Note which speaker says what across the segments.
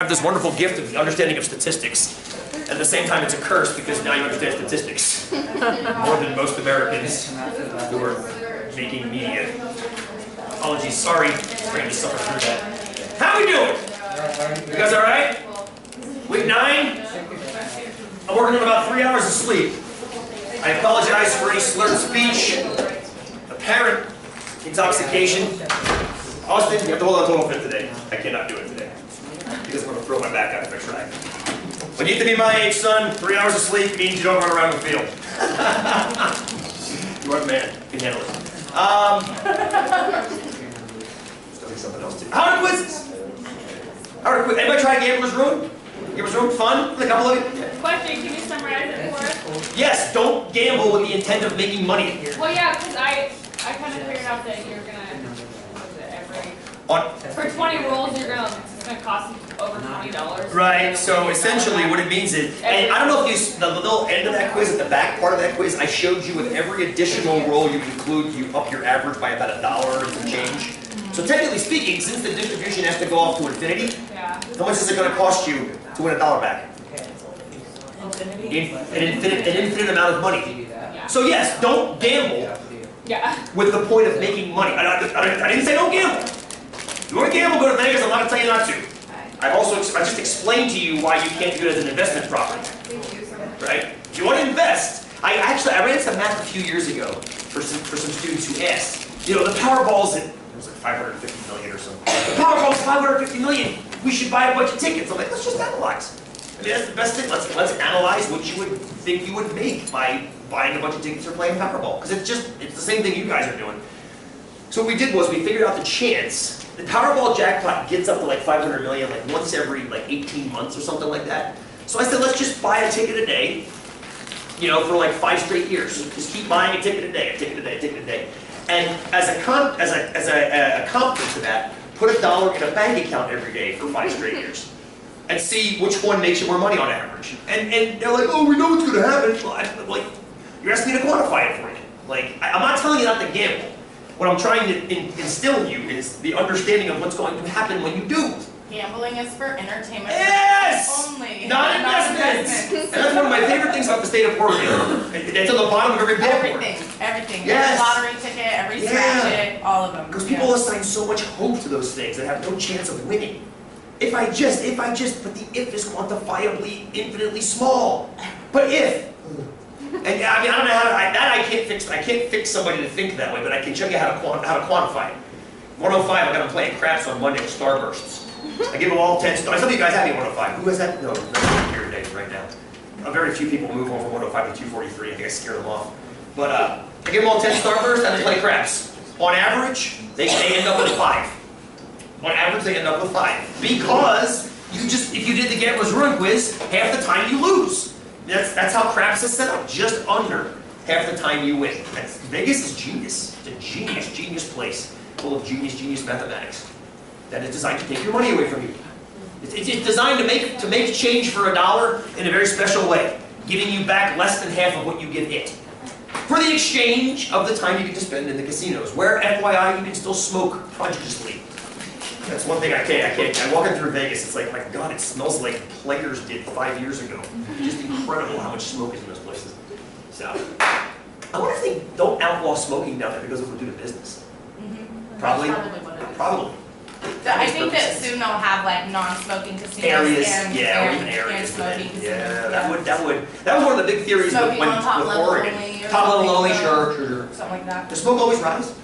Speaker 1: have this wonderful gift of the understanding of statistics. At the same time, it's a curse because now you understand statistics more than most Americans who are making media. Apologies, sorry, trying to suffer through that. How we doing? You guys all right? Week 9? I'm working on about 3 hours of sleep. I apologize for any slurred speech, apparent intoxication. Austin, you have to hold on to total fit today. I cannot do it today because I'm going to throw my back out if I try. When you get to be my age, son, 3 hours of sleep means you don't run around the field. You are the man. You can handle it. Something else too. How are the quizzes? Anybody try Gambler's Room? Gambler's Room, fun? A couple of you?
Speaker 2: Question, can you summarize it for us?
Speaker 1: Yes, don't gamble with the intent of making money.
Speaker 2: Well, yeah, because I kind of figured out that you're gonna for 20 rolls, it's gonna cost you over $20.
Speaker 1: Right. So essentially, what it means is, and I don't know if you the little end of that quiz, at the back part of that quiz, I showed you with every additional roll you include, you up your average by about $1 and some change. So technically speaking, since the distribution has to go off to infinity, how much is it going to cost you to win $1 back? An infinite amount of money. So yes, don't gamble with the point of making money. I didn't say don't gamble. If you want to gamble, go to Vegas. I'm not going to tell you not to. I just explained to you why you can't do it as an investment property. Right? If you want to invest, I ran some math a few years ago for some students who asked, you know, the Powerball's at, it was like 550 million or something. The Powerball's 550 million. We should buy a bunch of tickets. I'm like, let's just analyze. I mean, that's the best thing. Let's analyze what you would think you would make by buying a bunch of tickets or playing Powerball. Because it's the same thing you guys are doing. So what we did was we figured out the chance. The Powerball jackpot gets up to like 500 million like once every like 18 months or something like that. So I said, let's just buy a ticket a day, you know, for like 5 straight years. Just keep buying a ticket a day, a ticket a day, a ticket a day. And as a compliment to that, put $1 in a bank account every day for 5 straight years. And see which one makes you more money on average. And they're like, oh, we know what's going to happen. Well, like, you're asking me to quantify it for you. Like, I'm not telling you not to gamble. What I'm trying to instill in you is the understanding of what's going to happen when you do.
Speaker 3: Gambling is for entertainment
Speaker 1: only. Not investments. And that's one of my favorite things about the state of Oregon. It's on the bottom of every billboard.
Speaker 3: Everything.
Speaker 1: Yes.
Speaker 3: Every lottery ticket, every scratch ticket, all of them.
Speaker 1: Because people assign so much hope to those things that have no chance of winning. If I just, but the if is quantifiably infinitely small. But if. And I mean, I don't know how to, I can't fix. I can't fix somebody to think that way, but I can show you how to quantify it. 105. I got them playing craps on Monday with Starbursts. I give them all 10 stars. Some of you guys have me 105. Who has that? No, not here today, right now. Very few people move on from 105 to 243. I think I scare them off. But I give them all 10 Starbursts and they play craps. On average, they end up with 5. On average, they end up with 5 because if you did the Gambler's Ruin quiz, half the time you lose. That's how craps is set up. Just under half the time you win. Vegas is genius. It's a genius place full of genius mathematics that is designed to take your money away from you. It's designed to make change for $1 in a very special way, giving you back less than half of what you give it, for the exchange of the time you get to spend in the casinos, where FYI you can still smoke prodigiously. That's one thing I can't. I'm walking through Vegas, it's like, my God, it smells like players did 5 years ago. Just incredible how much smoke is in those places. So, I wonder if they don't outlaw smoking down there because it would do to business. Probably. Probably.
Speaker 3: I think that soon they'll have like non-smoking casinos
Speaker 1: areas,
Speaker 3: and
Speaker 1: even areas.
Speaker 3: smoking casinos.
Speaker 1: Yeah, that was one of the big theories with Oregon. Top level only, sure.
Speaker 3: Something like that.
Speaker 1: Does smoke always rise?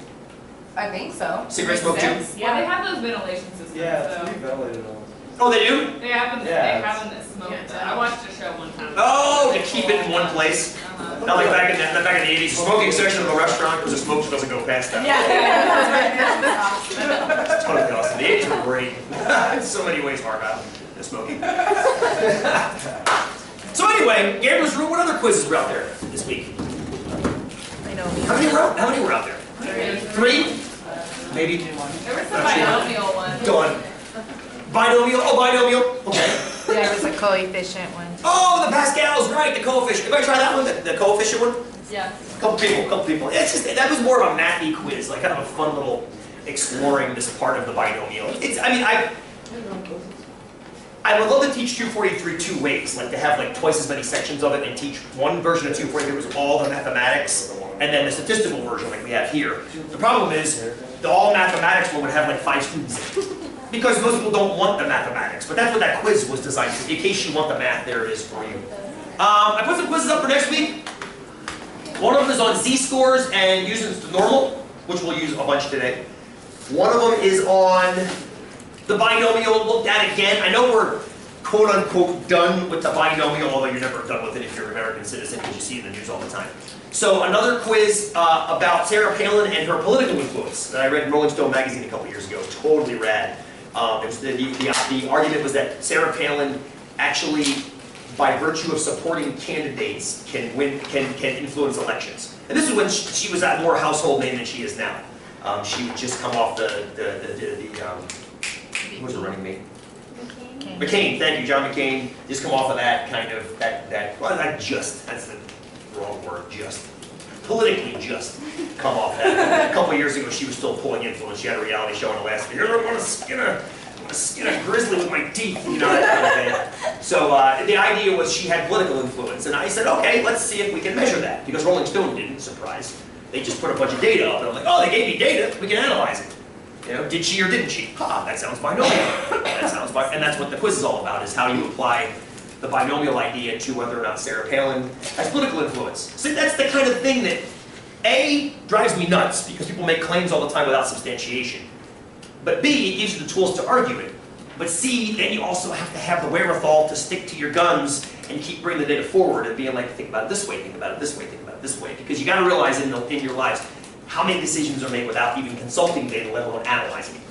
Speaker 3: I think so.
Speaker 1: Cigarette smoke too?
Speaker 2: Yeah, they have those ventilation systems.
Speaker 4: Yeah,
Speaker 2: so.
Speaker 4: it's ventilated all.
Speaker 1: Oh, they do?
Speaker 2: They have them that smoke. I watched a show one time.
Speaker 1: Oh, to keep it in one place. Not like back in the 80s, smoking section of a restaurant because the smoke doesn't go past that. It's totally awesome. The 80s were great. In so many ways, hard out than smoking. So anyway, Gambler's Room, what other quizzes were out there this week? How many were out there? 3? Maybe.
Speaker 2: There was some binomial ones.
Speaker 1: Go on. Binomial? Oh, binomial. Okay.
Speaker 5: There was a coefficient one.
Speaker 1: Oh, the Pascal's, right, the coefficient. Everybody try that one, the coefficient one?
Speaker 2: Yeah.
Speaker 1: Couple people. It's just, that was more of a mathy quiz, like kind of a fun little exploring this part of the binomial. I would love to teach 243 two ways, like to have like twice as many sections of it and teach one version of 243 was all the mathematics and then the statistical version like we have here. The problem is the all mathematics one would have like 5 students in it. Because most people don't want the mathematics, but that's what that quiz was designed for. In case you want the math, there it is for you. I put some quizzes up for next week. One of them is on z-scores and using the normal, which we'll use a bunch today. One of them is on the binomial, looked at again. I know we're quote-unquote done with the binomial, although you're never done with it if you're an American citizen because you see it in the news all the time. So another quiz about Sarah Palin and her political influence that I read in Rolling Stone magazine a couple years ago. Totally rad. The argument was that Sarah Palin actually, by virtue of supporting candidates, can influence elections. And this is when she was a more household name than she is now. She would just come off who was the running mate? McCain, thank you, John McCain. Just come off of that kind of, well, that's the wrong word, just. Politically just come off that. A couple of years ago, she was still pulling influence. She had a reality show on the last video. I want to skin a grizzly with my teeth, you know, that kind of thing. So the idea was she had political influence. And I said, okay, let's see if we can measure that. Because Rolling Stone didn't, surprise. They just put a bunch of data up. And I'm like, oh, they gave me data. We can analyze it. You know, did she or didn't she? Ha, that sounds binomial. That sounds and that's what the quiz is all about, is how you apply the binomial idea to whether or not Sarah Palin has political influence. So that's the kind of thing that, A, drives me nuts, because people make claims all the time without substantiation. But B, it gives you the tools to argue it. But C, then you also have to have the wherewithal to stick to your guns and keep bringing the data forward and being like, think about it this way, think about it this way, think about it this way. Because you got to realize in your lives how many decisions are made without even consulting data, let alone analyzing it.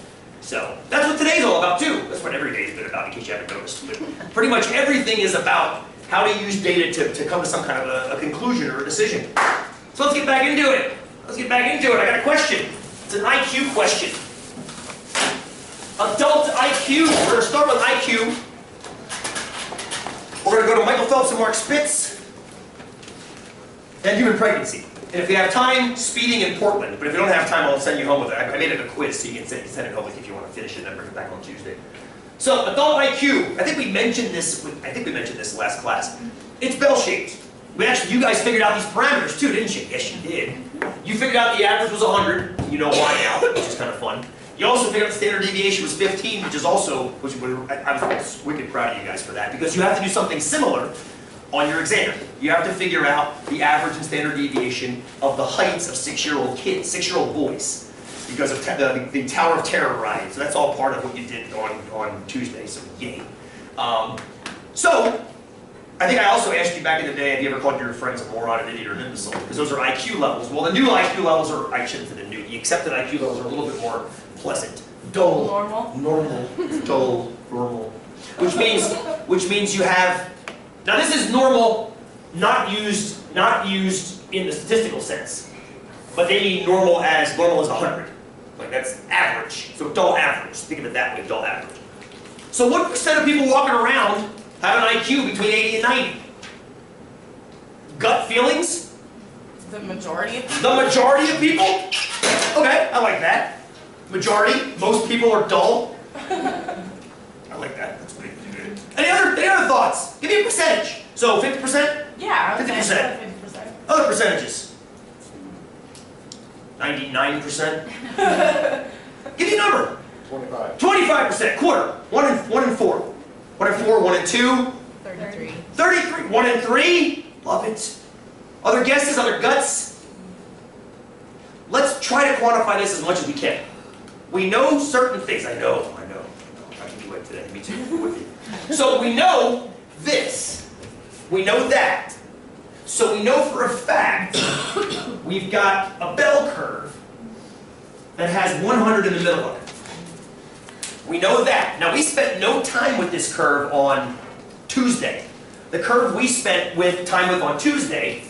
Speaker 1: So that's what today's all about too. That's what every day's been about, in case you haven't noticed. But pretty much everything is about how to use data to come to some kind of a conclusion or a decision. So let's get back into it. Let's get back into it. I got a question. It's an IQ question. Adult IQ. We're going to start with IQ. We're going to go to Michael Phelps and Mark Spitz. And human pregnancy. And if you have time, speeding in Portland. But if you don't have time, I'll send you home with it. I made it a quiz, so you can send it home with you if you want to finish it and then bring it back on Tuesday. So, adult IQ. I think we mentioned this last class. It's bell-shaped. You guys figured out these parameters too, didn't you? Yes, you did. You figured out the average was 100. You know why now, which is kind of fun. You also figured out the standard deviation was 15, which is also, I was wicked proud of you guys for that, because you have to do something similar on your exam. You have to figure out the average and standard deviation of the heights of 6-year-old kids, 6-year-old boys, because of the Tower of Terror ride. So that's all part of what you did on Tuesday, so yay. So, I think I also asked you back in the day, have you ever called your friends a moron, an idiot, or an imbecile? Because those are IQ levels. Well, the new IQ levels are, I shouldn't say the new, the accepted IQ levels are a little bit more pleasant. Dull. Normal. Dull. Normal. Which means you have, now this is normal, not used in the statistical sense. But they mean normal as 100. Like that's average. So dull average. Think of it that way, dull average. So what percent of people walking around have an IQ between 80 and 90? Gut feelings?
Speaker 3: The majority of people?
Speaker 1: The majority of people? Okay, I like that. Majority, most people are dull. I like that, that's pretty good. Any other thoughts? Give me a percentage. So 50%?
Speaker 3: Yeah, I would
Speaker 1: 50%.
Speaker 3: say 50%.
Speaker 1: Other percentages? 99%? Give me a number.
Speaker 4: 25.
Speaker 1: 25%, quarter. 1 in 4. 1 in 4, 1 in 2.
Speaker 5: 33.
Speaker 1: 33, 1 in 3. Love it. Other guesses, other guts? Let's try to quantify this as much as we can. We know certain things. I know. I can do it today. Me too. With you. So we know this. We know that. So we know for a fact we've got a bell curve that has 100 in the middle of it. We know that. Now we spent no time with this curve on Tuesday. The curve we spent time with on Tuesday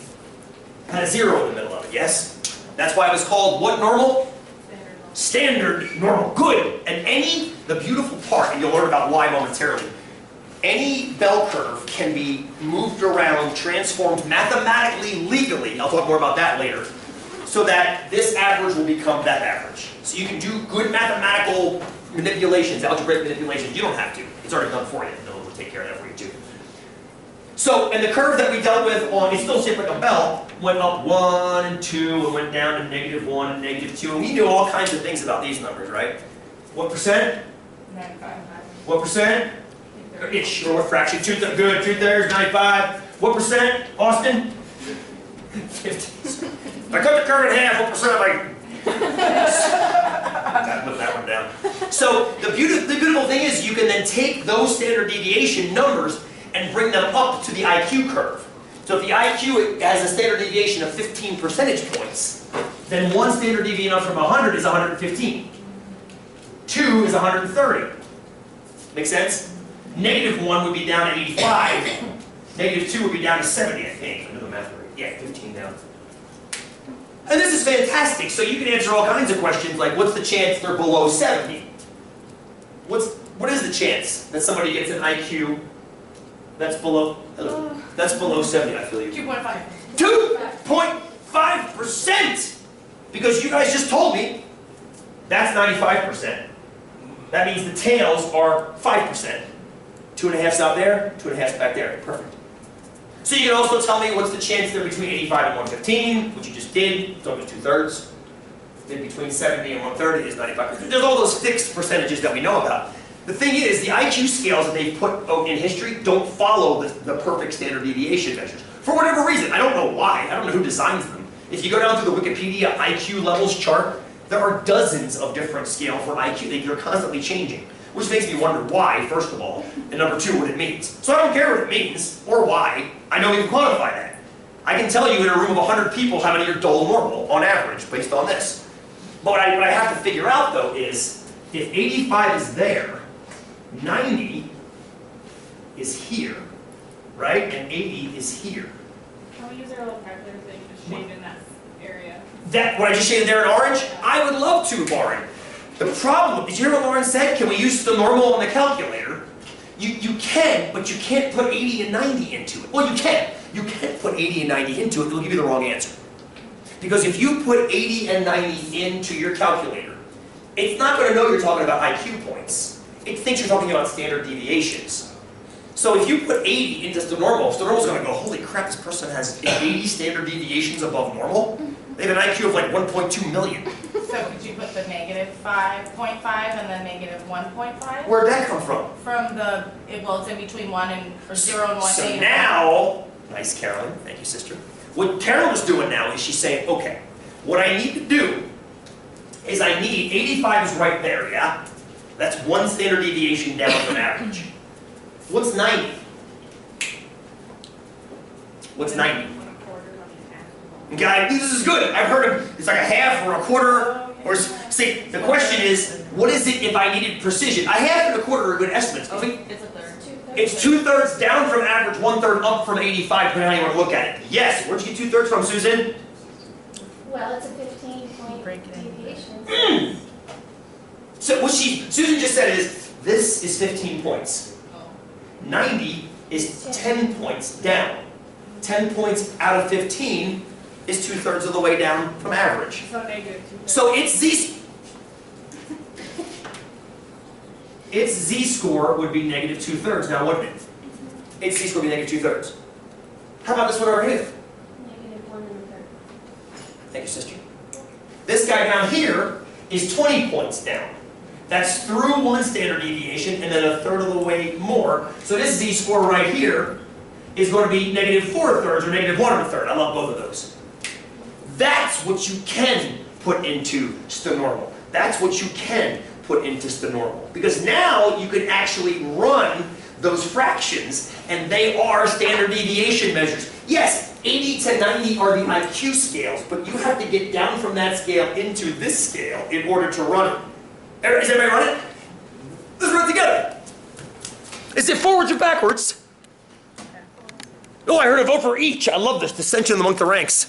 Speaker 1: had a 0 in the middle of it, yes? That's why it was called what normal? Standard normal. Good. And the beautiful part, and you'll learn about why momentarily, any bell curve can be moved around, transformed mathematically, legally, I'll talk more about that later, so that this average will become that average. So you can do good mathematical manipulations, algebraic manipulations. You don't have to. It's already done for you. take care of that for you too. So, and the curve that we dealt with on, it's still shaped like a bell, went up 1 and 2 and went down to -1 and -2, and we knew all kinds of things about these numbers, right? What percent?
Speaker 3: 95.
Speaker 1: What percent? Ish, or what fraction? Good, 2/3, 95. What percent, Austin? 50. If I cut the curve in half, what percent am I? Gotta put that one down. So the beautiful thing is you can then take those standard deviation numbers and bring them up to the IQ curve. So if the IQ has a standard deviation of 15 percentage points, then one standard deviation up from 100 is 115. 2 is 130. Make sense? -1 would be down to 85. -2 would be down to 70, I think. I know the math right. Yeah, 15 down. And this is fantastic. So you can answer all kinds of questions like, what's the chance they're below 70? What is the chance that somebody gets an IQ that's below 70? I feel you.
Speaker 3: 2.5.
Speaker 1: 2.5%! Because you guys just told me that's 95%. That means the tails are 5%. 2.5's out there, 2.5's back there. Perfect. So you can also tell me what's the chance they're between 85 and 115, which you just did. It's only 2/3. Then between 70 and 130 is 95%. There's all those fixed percentages that we know about. The thing is, the IQ scales that they've put out in history don't follow the perfect standard deviation measures. For whatever reason. I don't know why. I don't know who designs them. If you go down through the Wikipedia IQ levels chart, there are dozens of different scales for IQ. They're constantly changing. Which makes me wonder why, first of all, and number two, what it means. So I don't care what it means, or why. I know we can quantify that. I can tell you in a room of 100 people how many are dull normal, on average, based on this. But what I have to figure out, though, is if 85 is there, 90 is here, right? And 80 is here.
Speaker 2: Can we use our little calculator thing to shade in that area?
Speaker 1: That, what I just shaded there in orange? I would love to, Lauren. The problem, did you hear what Lauren said? Can we use the normal on the calculator? You can, but you can't put 80 and 90 into it. Well, you can. You can put 80 and 90 into it, it'll give you the wrong answer. Because if you put 80 and 90 into your calculator, it's not going to know you're talking about IQ points. It thinks you're talking about standard deviations. So if you put 80 into Stonormal, Stonormal's going to go, holy crap, this person has 80 standard deviations above normal? They have an IQ of like 1.2 million.
Speaker 3: So could you put the -5.5 and then -1.5?
Speaker 1: Where'd that come from?
Speaker 3: From the, well, it's in between 1 and, or 0 and 1.
Speaker 1: So now, nice Carolyn, thank you sister. What Carolyn is doing now is she's saying, okay, what I need to do is I need, 85 is right there, yeah? That's one standard deviation down from average. What's 90? What's 90? Okay, this is good. I've heard of, it's like a half or a quarter, or, see, the question is, what is it if I needed precision? A half and a quarter are good estimates.
Speaker 2: It's a third.
Speaker 1: It's 2/3 down from average, 1/3 up from 85, depending on how you want to look at it. Yes, where'd you get 2/3 from, Susan?
Speaker 4: Well, it's a 15-point deviation.
Speaker 1: So what Susan just said is, this is 15 points. 90 is 10 points down. 10 points out of 15 is 2/3 of the way down from average.
Speaker 2: So negative 2/3.
Speaker 1: So its z-score would be -2/3 now, wouldn't it? Its z-score would be -2/3. How about this one over here?
Speaker 4: -1 1/3.
Speaker 1: Thank you, sister. This guy down here is 20 points down. That's through one standard deviation and then 1/3 of the way more. So this z-score right here is going to be -4/3 or -1 1/3. I love both of those. That's what you can put into Stonormal. That's what you can put into Stonormal. Because now you can actually run those fractions and they are standard deviation measures. Yes, 80 to 90 are the IQ scales, but you have to get down from that scale into this scale in order to run it. Is everybody running? Let's run it together. Is it forwards or backwards? Oh, I heard a vote for each. I love this dissension among the ranks.